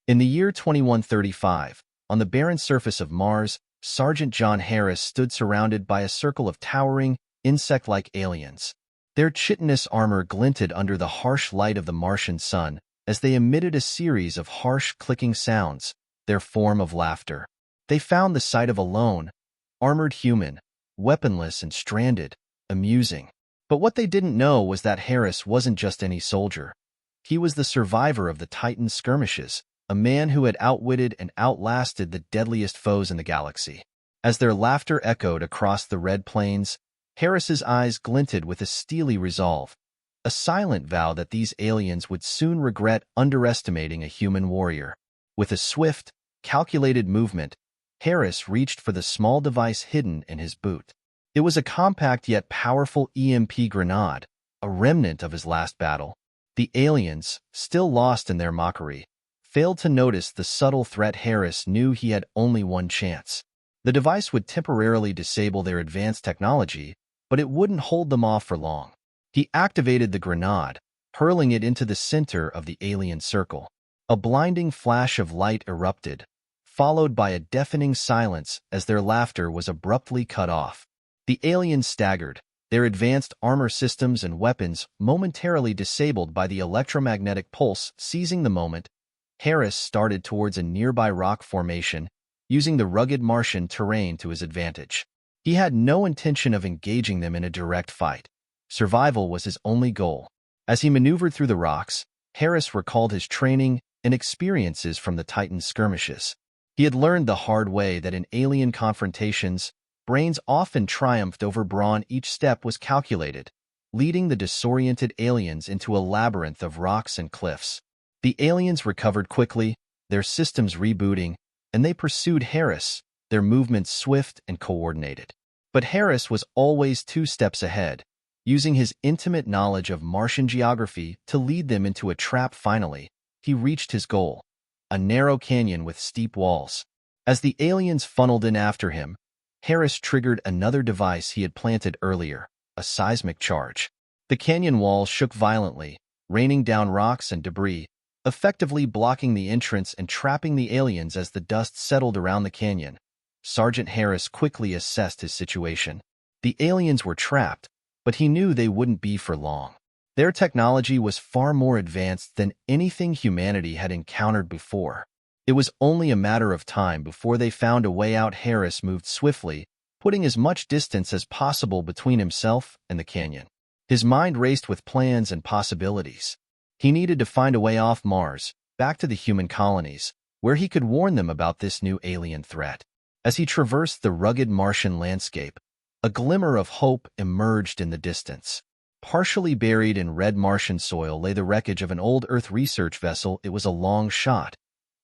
In the year 2135, on the barren surface of Mars, Sergeant John Harris stood surrounded by a circle of towering, insect-like aliens. Their chitinous armor glinted under the harsh light of the Martian sun as they emitted a series of harsh, clicking sounds, their form of laughter. They found the sight of a lone, armored human, weaponless and stranded, amusing. But what they didn't know was that Harris wasn't just any soldier. He was the survivor of the Titan skirmishes, a man who had outwitted and outlasted the deadliest foes in the galaxy. As their laughter echoed across the red plains, Harris's eyes glinted with a steely resolve, a silent vow that these aliens would soon regret underestimating a human warrior. With a swift, calculated movement, Harris reached for the small device hidden in his boot. It was a compact yet powerful EMP grenade, a remnant of his last battle. The aliens, still lost in their mockery, failed to notice the subtle threat. Harris knew he had only one chance. The device would temporarily disable their advanced technology, but it wouldn't hold them off for long. He activated the grenade, hurling it into the center of the alien circle. A blinding flash of light erupted, followed by a deafening silence as their laughter was abruptly cut off. The aliens staggered, their advanced armor systems and weapons momentarily disabled by the electromagnetic pulse. Seizing the moment, Harris started towards a nearby rock formation, using the rugged Martian terrain to his advantage. He had no intention of engaging them in a direct fight. Survival was his only goal. As he maneuvered through the rocks, Harris recalled his training and experiences from the Titan skirmishes. He had learned the hard way that in alien confrontations, brains often triumphed over brawn. Each step was calculated, leading the disoriented aliens into a labyrinth of rocks and cliffs. The aliens recovered quickly, their systems rebooting, and they pursued Harris, their movements swift and coordinated. But Harris was always 2 steps ahead, using his intimate knowledge of Martian geography to lead them into a trap. Finally, he reached his goal, a narrow canyon with steep walls. As the aliens funneled in after him, Harris triggered another device he had planted earlier, a seismic charge. The canyon walls shook violently, raining down rocks and debris, effectively blocking the entrance and trapping the aliens. As the dust settled around the canyon, Sergeant Harris quickly assessed his situation. The aliens were trapped, but he knew they wouldn't be for long. Their technology was far more advanced than anything humanity had encountered before. It was only a matter of time before they found a way out. Harris moved swiftly, putting as much distance as possible between himself and the canyon. His mind raced with plans and possibilities. He needed to find a way off Mars, back to the human colonies, where he could warn them about this new alien threat. As he traversed the rugged Martian landscape, a glimmer of hope emerged in the distance. Partially buried in red Martian soil lay the wreckage of an old Earth research vessel. It was a long shot,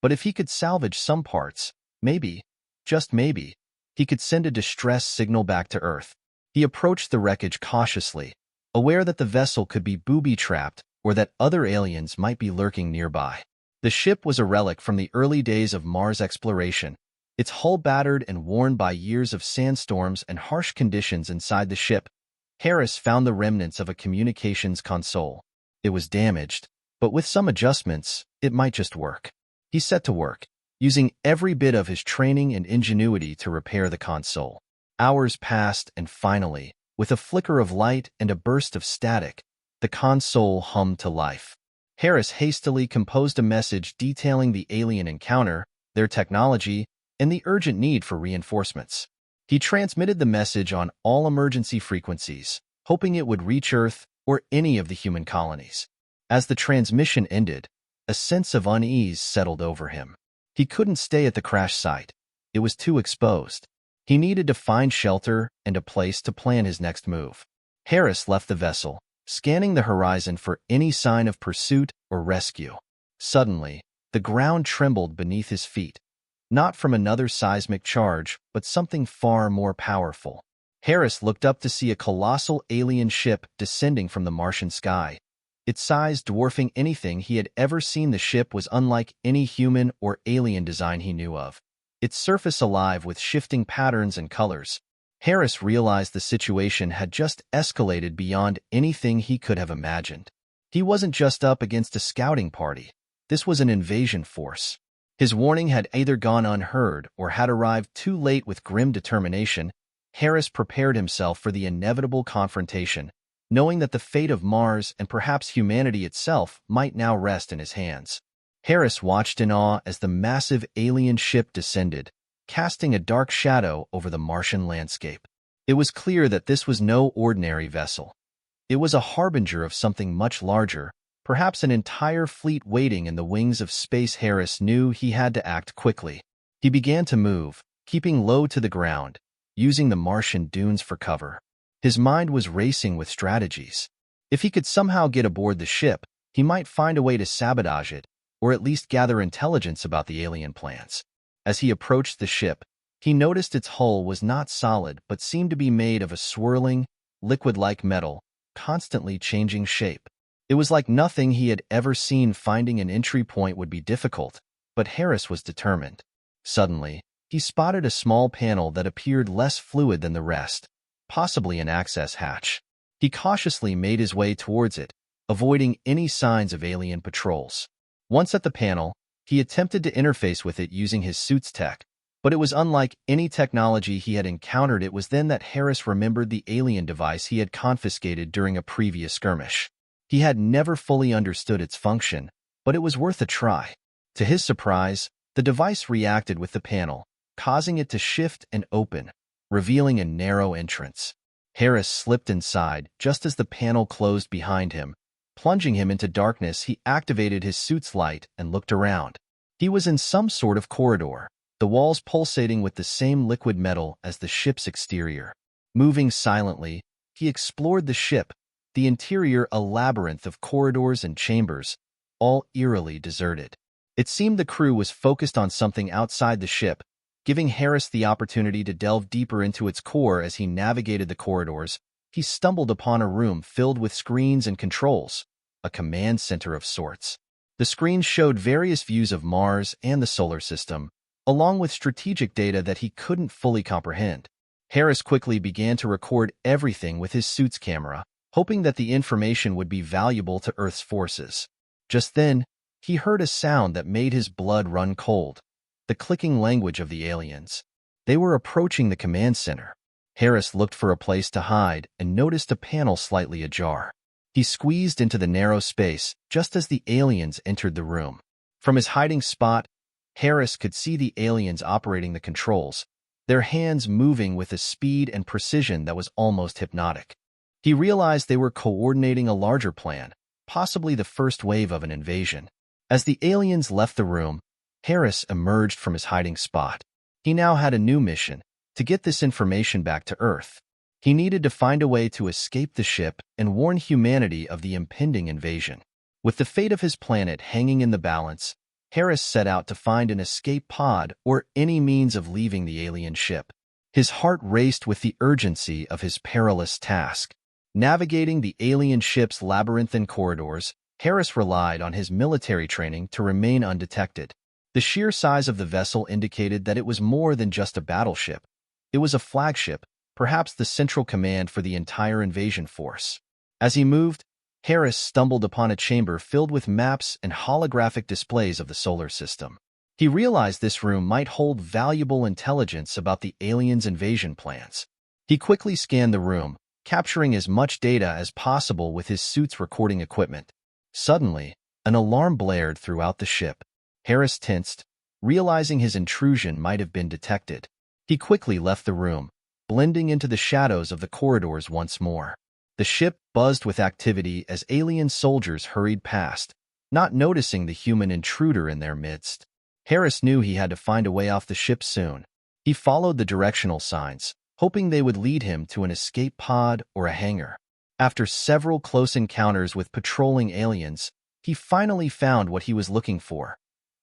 but if he could salvage some parts, maybe, just maybe, he could send a distress signal back to Earth. He approached the wreckage cautiously, aware that the vessel could be booby-trapped or that other aliens might be lurking nearby. The ship was a relic from the early days of Mars exploration, its hull battered and worn by years of sandstorms and harsh conditions. Inside the ship, Harris found the remnants of a communications console. It was damaged, but with some adjustments, it might just work. He set to work, using every bit of his training and ingenuity to repair the console. Hours passed, and finally, with a flicker of light and a burst of static, the console hummed to life. Harris hastily composed a message detailing the alien encounter, their technology, and the urgent need for reinforcements. He transmitted the message on all emergency frequencies, hoping it would reach Earth or any of the human colonies. As the transmission ended, a sense of unease settled over him. He couldn't stay at the crash site. It was too exposed. He needed to find shelter and a place to plan his next move. Harris left the vessel, scanning the horizon for any sign of pursuit or rescue. Suddenly, the ground trembled beneath his feet. Not from another seismic charge, but something far more powerful. Harris looked up to see a colossal alien ship descending from the Martian sky, its size dwarfing anything he had ever seen. The ship was unlike any human or alien design he knew of, its surface alive with shifting patterns and colors. Harris realized the situation had just escalated beyond anything he could have imagined. He wasn't just up against a scouting party. This was an invasion force. His warning had either gone unheard or had arrived too late. With grim determination, Harris prepared himself for the inevitable confrontation, knowing that the fate of Mars and perhaps humanity itself might now rest in his hands. Harris watched in awe as the massive alien ship descended, casting a dark shadow over the Martian landscape. It was clear that this was no ordinary vessel. It was a harbinger of something much larger, perhaps an entire fleet waiting in the wings of space. Harris knew he had to act quickly. He began to move, keeping low to the ground, using the Martian dunes for cover. His mind was racing with strategies. If he could somehow get aboard the ship, he might find a way to sabotage it, or at least gather intelligence about the alien plans. As he approached the ship, he noticed its hull was not solid but seemed to be made of a swirling, liquid-like metal, constantly changing shape. It was like nothing he had ever seen. Finding an entry point would be difficult, but Harris was determined. Suddenly, he spotted a small panel that appeared less fluid than the rest, possibly an access hatch. He cautiously made his way towards it, avoiding any signs of alien patrols. Once at the panel, he attempted to interface with it using his suit's tech, but it was unlike any technology he had encountered. It was then that Harris remembered the alien device he had confiscated during a previous skirmish. He had never fully understood its function, but it was worth a try. To his surprise, the device reacted with the panel, causing it to shift and open, revealing a narrow entrance. Harris slipped inside just as the panel closed behind him. Plunging him into darkness, he activated his suit's light and looked around. He was in some sort of corridor, the walls pulsating with the same liquid metal as the ship's exterior. Moving silently, he explored the ship, the interior a labyrinth of corridors and chambers, all eerily deserted. It seemed the crew was focused on something outside the ship, giving Harris the opportunity to delve deeper into its core. As he navigated the corridors, he stumbled upon a room filled with screens and controls, a command center of sorts. The screens showed various views of Mars and the solar system, along with strategic data that he couldn't fully comprehend. Harris quickly began to record everything with his suit's camera, hoping that the information would be valuable to Earth's forces. Just then, he heard a sound that made his blood run cold, the clicking language of the aliens. They were approaching the command center. Harris looked for a place to hide and noticed a panel slightly ajar. He squeezed into the narrow space just as the aliens entered the room. From his hiding spot, Harris could see the aliens operating the controls, their hands moving with a speed and precision that was almost hypnotic. He realized they were coordinating a larger plan, possibly the first wave of an invasion. As the aliens left the room, Harris emerged from his hiding spot. He now had a new mission: to get this information back to Earth. He needed to find a way to escape the ship and warn humanity of the impending invasion. With the fate of his planet hanging in the balance, Harris set out to find an escape pod or any means of leaving the alien ship. His heart raced with the urgency of his perilous task. Navigating the alien ship's labyrinthine corridors, Harris relied on his military training to remain undetected. The sheer size of the vessel indicated that it was more than just a battleship. It was a flagship, perhaps the central command for the entire invasion force. As he moved, Harris stumbled upon a chamber filled with maps and holographic displays of the solar system. He realized this room might hold valuable intelligence about the aliens' invasion plans. He quickly scanned the room, capturing as much data as possible with his suit's recording equipment. Suddenly, an alarm blared throughout the ship. Harris tensed, realizing his intrusion might have been detected. He quickly left the room, blending into the shadows of the corridors once more. The ship buzzed with activity as alien soldiers hurried past, not noticing the human intruder in their midst. Harris knew he had to find a way off the ship soon. He followed the directional signs, hoping they would lead him to an escape pod or a hangar. After several close encounters with patrolling aliens, he finally found what he was looking for: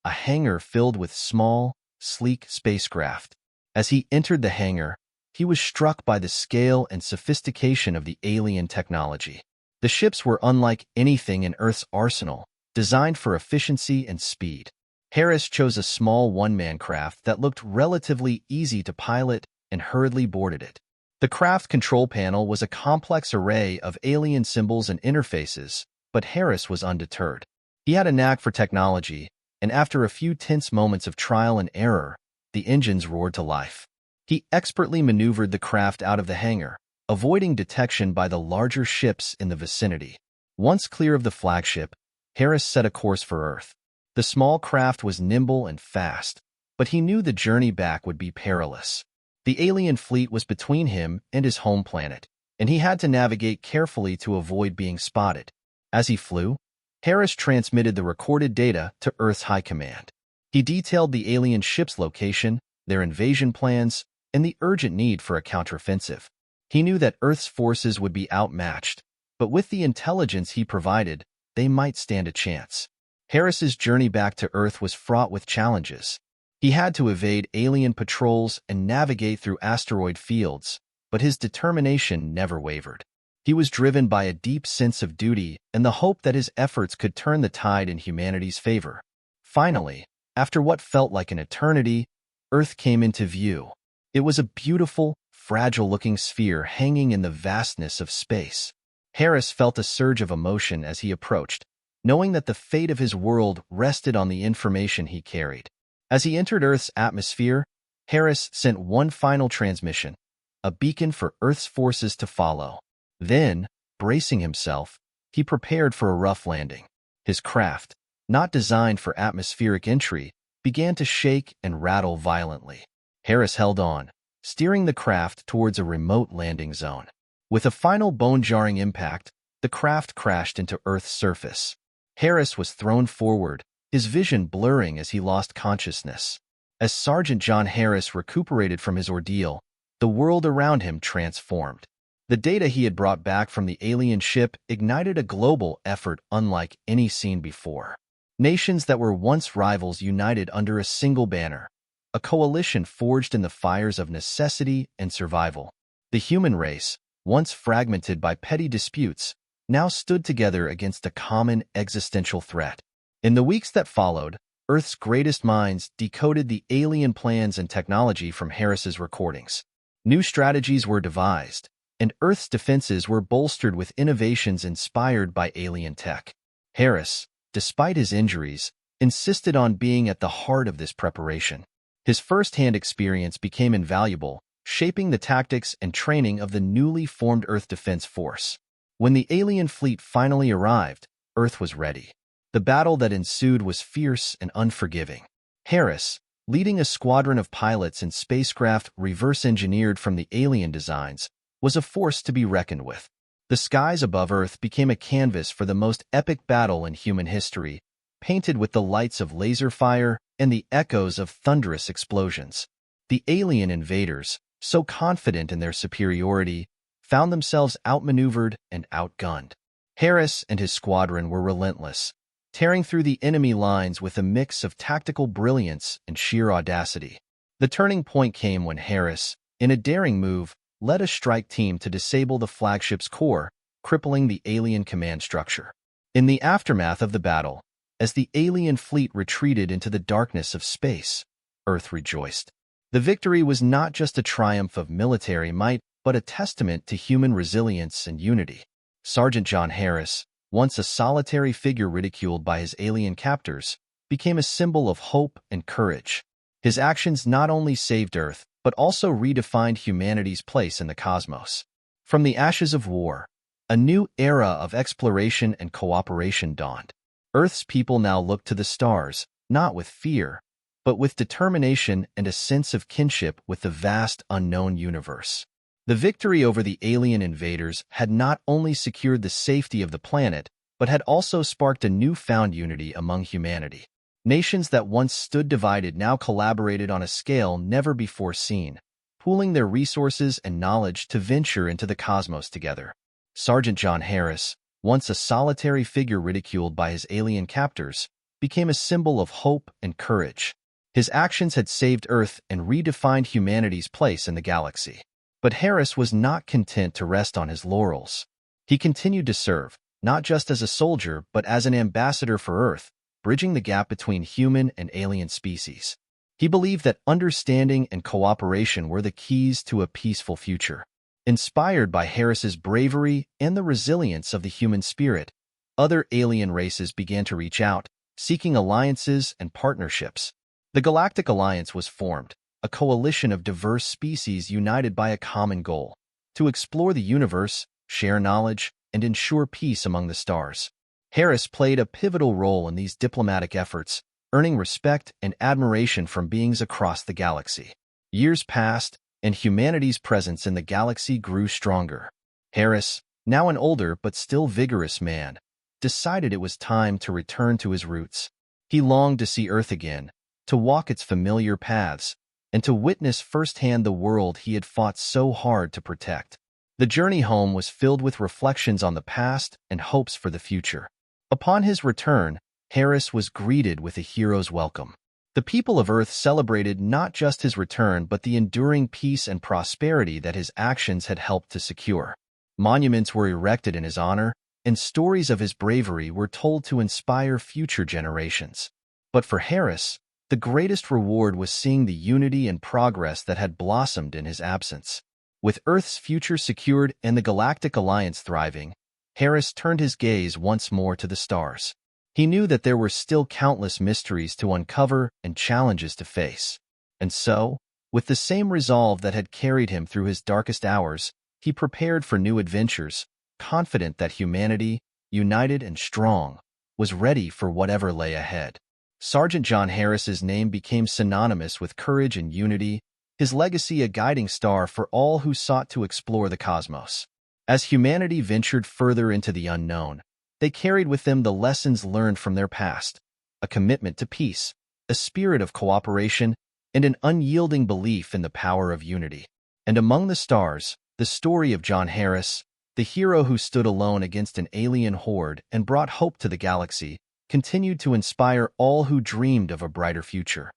a hangar filled with small, sleek spacecraft. As he entered the hangar, he was struck by the scale and sophistication of the alien technology. The ships were unlike anything in Earth's arsenal, designed for efficiency and speed. Harris chose a small one-man craft that looked relatively easy to pilot and hurriedly boarded it. The craft control panel was a complex array of alien symbols and interfaces, but Harris was undeterred. He had a knack for technology, and after a few tense moments of trial and error, the engines roared to life. He expertly maneuvered the craft out of the hangar, avoiding detection by the larger ships in the vicinity. Once clear of the flagship, Harris set a course for Earth. The small craft was nimble and fast, but he knew the journey back would be perilous. The alien fleet was between him and his home planet, and he had to navigate carefully to avoid being spotted. As he flew, Harris transmitted the recorded data to Earth's High Command. He detailed the alien ship's location, their invasion plans, and the urgent need for a counteroffensive. He knew that Earth's forces would be outmatched, but with the intelligence he provided, they might stand a chance. Harris's journey back to Earth was fraught with challenges. He had to evade alien patrols and navigate through asteroid fields, but his determination never wavered. He was driven by a deep sense of duty and the hope that his efforts could turn the tide in humanity's favor. Finally, after what felt like an eternity, Earth came into view. It was a beautiful, fragile-looking sphere hanging in the vastness of space. Harris felt a surge of emotion as he approached, knowing that the fate of his world rested on the information he carried. As he entered Earth's atmosphere, Harris sent one final transmission, a beacon for Earth's forces to follow. Then, bracing himself, he prepared for a rough landing. His craft, not designed for atmospheric entry, began to shake and rattle violently. Harris held on, steering the craft towards a remote landing zone. With a final bone-jarring impact, the craft crashed into Earth's surface. Harris was thrown forward, his vision blurring as he lost consciousness. As Sergeant John Harris recuperated from his ordeal, the world around him transformed. The data he had brought back from the alien ship ignited a global effort unlike any seen before. Nations that were once rivals united under a single banner, a coalition forged in the fires of necessity and survival. The human race, once fragmented by petty disputes, now stood together against a common existential threat. In the weeks that followed, Earth's greatest minds decoded the alien plans and technology from Harris's recordings. New strategies were devised, and Earth's defenses were bolstered with innovations inspired by alien tech. Harris, despite his injuries, insisted on being at the heart of this preparation. His first-hand experience became invaluable, shaping the tactics and training of the newly formed Earth Defense Force. When the alien fleet finally arrived, Earth was ready. The battle that ensued was fierce and unforgiving. Harris, leading a squadron of pilots and spacecraft reverse-engineered from the alien designs, was a force to be reckoned with. The skies above Earth became a canvas for the most epic battle in human history, painted with the lights of laser fire and the echoes of thunderous explosions. The alien invaders, so confident in their superiority, found themselves outmaneuvered and outgunned. Harris and his squadron were relentless, tearing through the enemy lines with a mix of tactical brilliance and sheer audacity. The turning point came when Harris, in a daring move, led a strike team to disable the flagship's core, crippling the alien command structure. In the aftermath of the battle, as the alien fleet retreated into the darkness of space, Earth rejoiced. The victory was not just a triumph of military might, but a testament to human resilience and unity. Sergeant John Harris, once a solitary figure ridiculed by his alien captors, became a symbol of hope and courage. His actions not only saved Earth, but also redefined humanity's place in the cosmos. From the ashes of war, a new era of exploration and cooperation dawned. Earth's people now looked to the stars, not with fear, but with determination and a sense of kinship with the vast unknown universe. The victory over the alien invaders had not only secured the safety of the planet, but had also sparked a newfound unity among humanity. Nations that once stood divided now collaborated on a scale never before seen, pooling their resources and knowledge to venture into the cosmos together. Sergeant John Harris, once a solitary figure ridiculed by his alien captors, became a symbol of hope and courage. His actions had saved Earth and redefined humanity's place in the galaxy. But Harris was not content to rest on his laurels. He continued to serve, not just as a soldier but as an ambassador for Earth, bridging the gap between human and alien species. He believed that understanding and cooperation were the keys to a peaceful future. Inspired by Harris's bravery and the resilience of the human spirit, other alien races began to reach out, seeking alliances and partnerships. The Galactic Alliance was formed, a coalition of diverse species united by a common goal: to explore the universe, share knowledge, and ensure peace among the stars. Harris played a pivotal role in these diplomatic efforts, earning respect and admiration from beings across the galaxy. Years passed, and humanity's presence in the galaxy grew stronger. Harris, now an older but still vigorous man, decided it was time to return to his roots. He longed to see Earth again, to walk its familiar paths, and to witness firsthand the world he had fought so hard to protect. The journey home was filled with reflections on the past and hopes for the future. Upon his return, Harris was greeted with a hero's welcome. The people of Earth celebrated not just his return but the enduring peace and prosperity that his actions had helped to secure. Monuments were erected in his honor, and stories of his bravery were told to inspire future generations. But for Harris, the greatest reward was seeing the unity and progress that had blossomed in his absence. With Earth's future secured and the Galactic Alliance thriving, Harris turned his gaze once more to the stars. He knew that there were still countless mysteries to uncover and challenges to face. And so, with the same resolve that had carried him through his darkest hours, he prepared for new adventures, confident that humanity, united and strong, was ready for whatever lay ahead. Sergeant John Harris's name became synonymous with courage and unity, his legacy a guiding star for all who sought to explore the cosmos. As humanity ventured further into the unknown, they carried with them the lessons learned from their past, a commitment to peace, a spirit of cooperation, and an unyielding belief in the power of unity. And among the stars, the story of John Harris, the hero who stood alone against an alien horde and brought hope to the galaxy, continued to inspire all who dreamed of a brighter future.